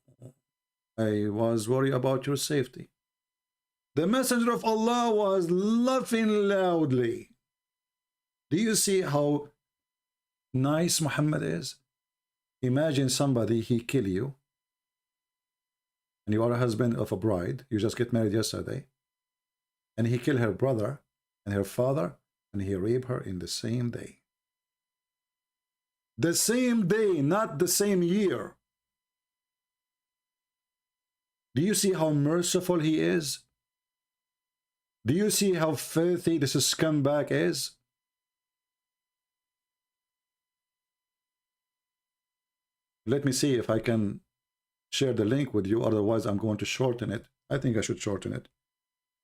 I was worried about your safety. The Messenger of Allah was laughing loudly. Do you see how nice Muhammad is? Imagine somebody, he kill you, and you are a husband of a bride, you just get married yesterday, and he kill her brother and her father, and he rape her in the same day. The same day, not the same year. Do you see how merciful he is? Do you see how filthy this scumbag is? Let me see if I can share the link with you, otherwise I'm going to shorten it. I think I should shorten it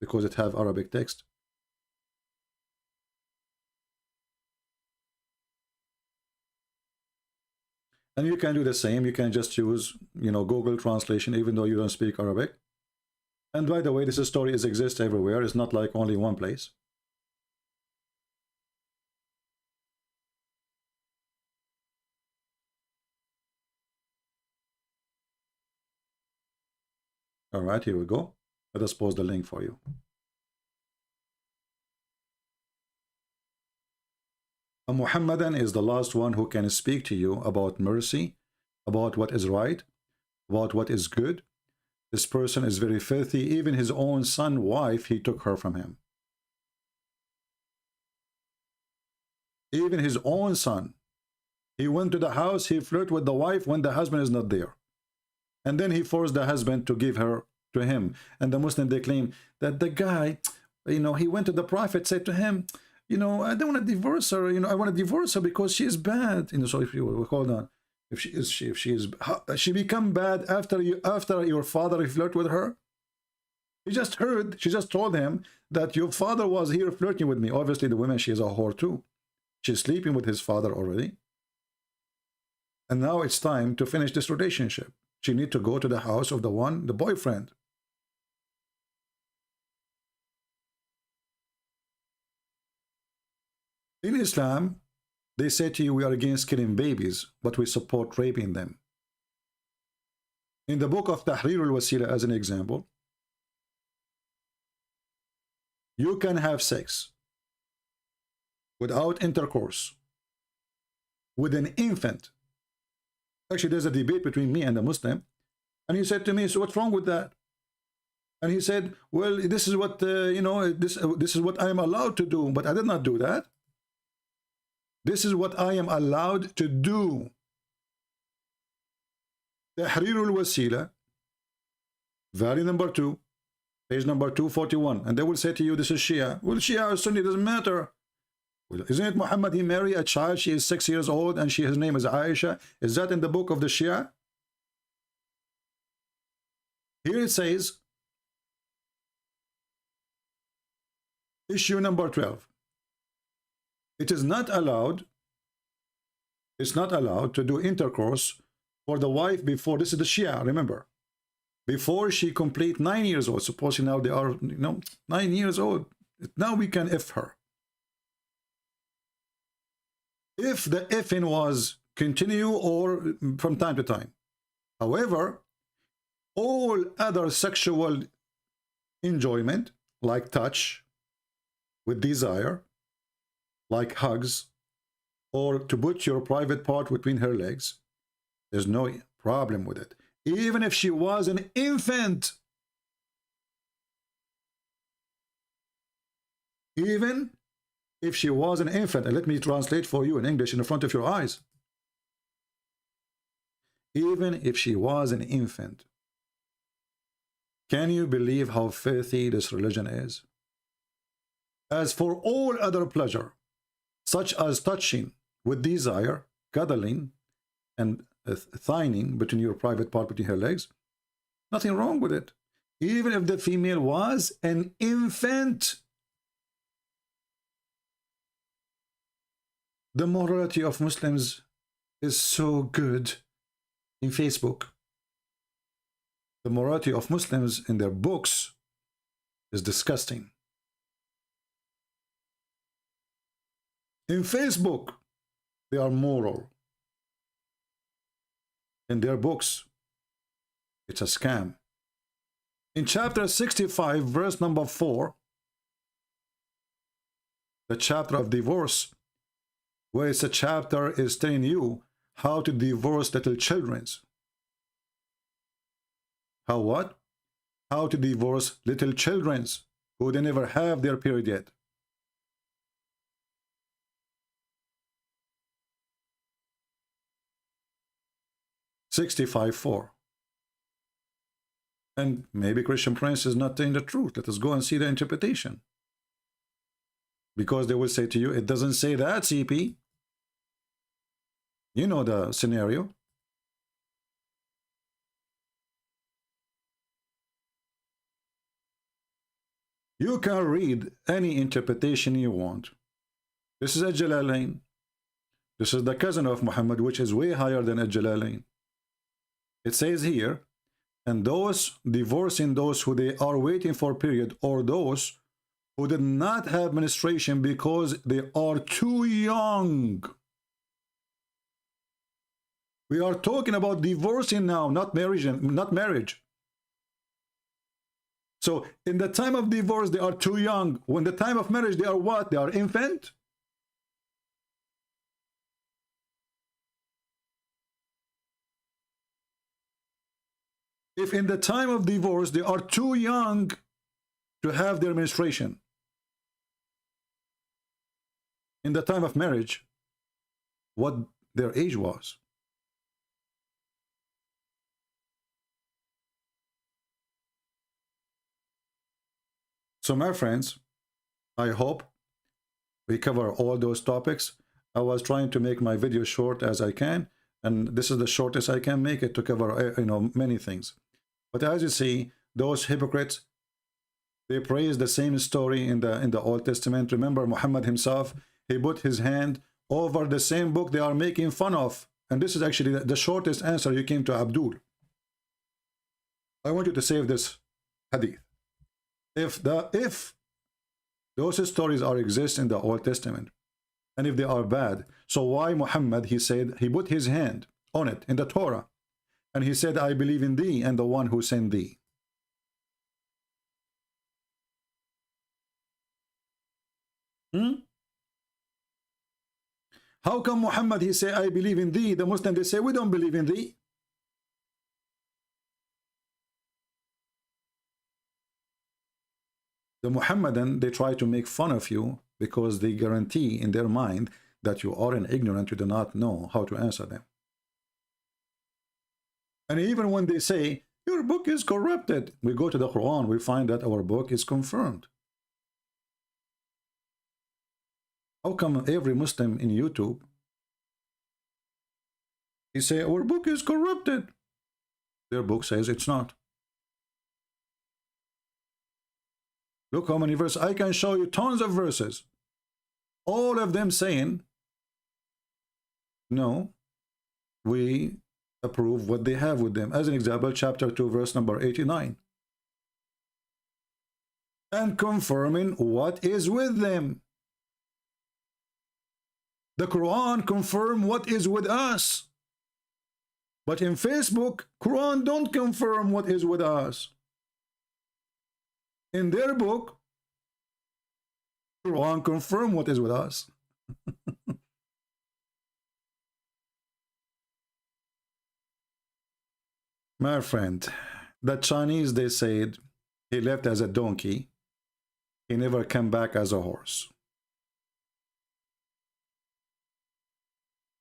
because it have Arabic text. And you can do the same. You can just use, Google translation, even though you don't speak Arabic. And by the way, this story exists everywhere. It's not like only one place. All right, here we go. Let us post the link for you. A Muhammadan is the last one who can speak to you about mercy, about what is right, about what is good. This person is very filthy. Even his own son, wife, he took her from him. Even his own son. He went to the house, he flirted with the wife when the husband is not there. And then he forced the husband to give her to him. And the Muslim, they claim that the guy, he went to the Prophet, said to him, I don't want to divorce her. I want to divorce her because she is bad. So if you hold on, if she become bad after your father flirt with her. She just told him that your father was here flirting with me. Obviously, the woman, she is a whore too. She's sleeping with his father already. And now it's time to finish this relationship. She need to go to the house of the boyfriend. In Islam, they say to you, we are against killing babies, but we support raping them. In the book of Tahrir al-Wasila, as an example, you can have sex without intercourse with an infant. Actually, there's a debate between me and a Muslim, and he said to me, so what's wrong with that? And he said, well, this is what, this is what I am allowed to do, but I did not do that. This is what I am allowed to do. Tahrir al-Wasila, volume number 2, page number 241. And they will say to you, this is Shia. Well, Shia or Sunni, doesn't matter. Well, isn't it Muhammad, he married a child, she is 6 years old, and his name is Aisha. Is that in the book of the Shia? Here it says, issue number 12. It's not allowed to do intercourse for the wife before, this is the Shia, remember. before she complete 9 years old. Supposing now they are 9 years old. Now we can F her. If the effing was continue or from time to time. However, all other sexual enjoyment, like touch with desire, like hugs, or to put your private part between her legs, there's no problem with it. Even if she was an infant. Even if she was an infant, and let me translate for you in English in the front of your eyes. Even if she was an infant. Can you believe how filthy this religion is? As for all other pleasure, such as touching with desire, cuddling, and thining between your private part between her legs, nothing wrong with it. Even if the female was an infant. The morality of Muslims is so good in Facebook. The morality of Muslims in their books is disgusting. In Facebook, they are moral. In their books, it's a scam. In chapter 65, verse number 4, the chapter of divorce, where it's a chapter is telling you how to divorce little children. How what? How to divorce little children who they never have their period yet. (65:4). And maybe Christian Prince is not telling the truth. Let us go and see the interpretation. Because they will say to you, it doesn't say that, CP. You know the scenario. You can read any interpretation you want. This is a Jalalain. This is the cousin of Muhammad, which is way higher than a Jalalain. It says here, and those divorcing those who they are waiting for period, or those who did not have menstruation because they are too young. We are talking about divorcing now, not marriage. So in the time of divorce, they are too young. When the time of marriage, they are what? They are infant? If in the time of divorce, they are too young to have their menstruation, in the time of marriage, what their age was. So my friends, I hope we cover all those topics. I was trying to make my video short as I can, and this is the shortest I can make it to cover many things. But as you see, those hypocrites, they praise the same story in the Old Testament. Remember Muhammad himself, he put his hand over the same book they are making fun of. And this is actually the shortest answer you came to Abdul. I want you to save this hadith. If those stories exist in the Old Testament, and if they are bad, so why Muhammad, he said, he put his hand on it in the Torah, and he said, I believe in thee and the one who sent thee. How come Muhammad, he say, I believe in thee? The Muslims, they say, we don't believe in thee. The Muhammadan, they try to make fun of you because they guarantee in their mind that you are an ignorant, you do not know how to answer them. And even when they say, your book is corrupted, we go to the Quran, we find that our book is confirmed. How come every Muslim in YouTube, he say, our book is corrupted? Their book says it's not. Look how many verses. I can show you tons of verses. All of them saying, no, we approve what they have with them. As an example, chapter 2, verse number 89. And confirming what is with them. The Quran confirm what is with us. But in Facebook, Quran don't confirm what is with us. In their book, Quran confirm what is with us. My friend, the Chinese, they said he left as a donkey. He never came back as a horse.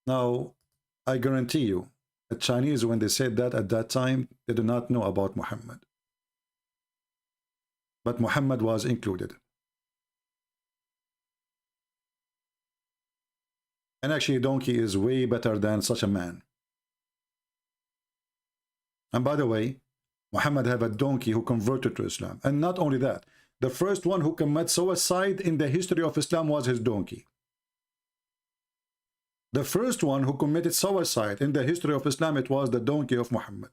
Now, I guarantee you, the Chinese, when they said that at that time, they do not know about Muhammad. But Muhammad was included. And actually, donkey is way better than such a man. And by the way, Muhammad had a donkey who converted to Islam. And not only that, the first one who committed suicide in the history of Islam was his donkey. The first one who committed suicide in the history of Islam, it was the donkey of Muhammad.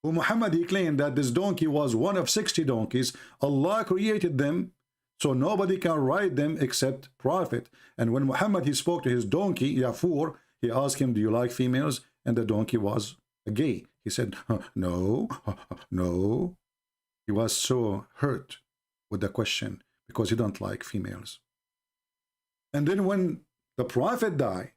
Who Muhammad, he claimed that this donkey was one of 60 donkeys. Allah created them so nobody can ride them except Prophet. And when Muhammad, he spoke to his donkey, Yafur, he asked him, do you like females? And the donkey was gay. He said, no, no. He was so hurt with the question because he don't like females. And then when the Prophet died,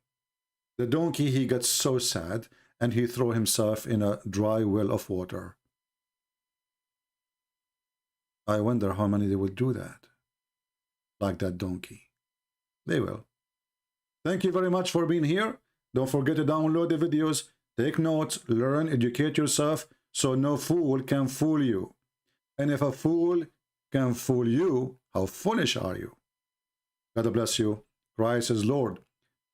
the donkey, he got so sad and he threw himself in a dry well of water. I wonder how many they will do that, like that donkey. They will. Thank you very much for being here. Don't forget to download the videos, take notes, learn, educate yourself, so no fool can fool you. And if a fool can fool you, how foolish are you? God bless you. Christ is Lord.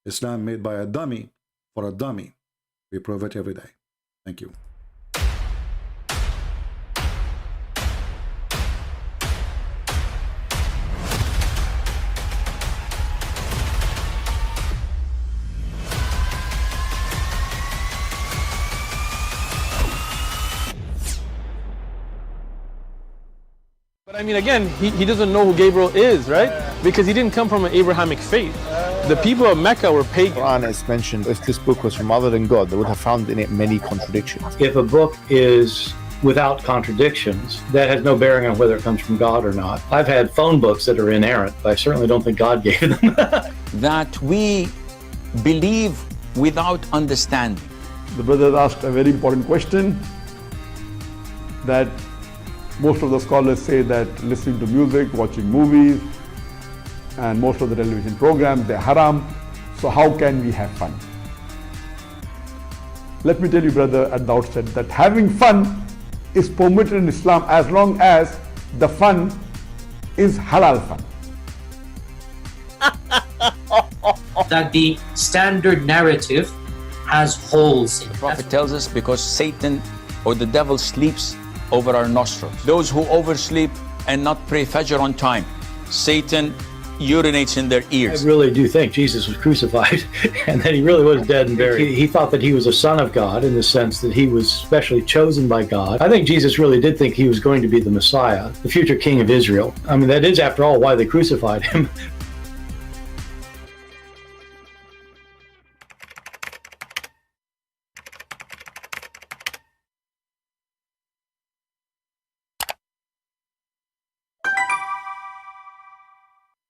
Islam made by a dummy for a dummy. We prove it every day. Thank you. But I mean, again, he doesn't know who Gabriel is, right? Because he didn't come from an Abrahamic faith. The people of Mecca were pagan. Quran is mentioned. If this book was from other than God, they would have found in it many contradictions. If a book is without contradictions, that has no bearing on whether it comes from God or not. I've had phone books that are inerrant, but I certainly don't think God gave them. That we believe without understanding. The brother asked a very important question, that most of the scholars say that listening to music, watching movies, and most of the television programs, they're haram. So how can we have fun? Let me tell you, brother, at the outset, that having fun is permitted in Islam as long as the fun is halal fun. That the standard narrative has holes in it. The Prophet tells us because Satan or the devil sleeps over our nostrils. Those who oversleep and not pray Fajr on time, Satan urinates in their ears. I really do think Jesus was crucified and that he really was dead and buried. He thought that he was a son of God in the sense that he was specially chosen by God. I think Jesus really did think he was going to be the Messiah, the future king of Israel. I mean, that is, after all, why they crucified him.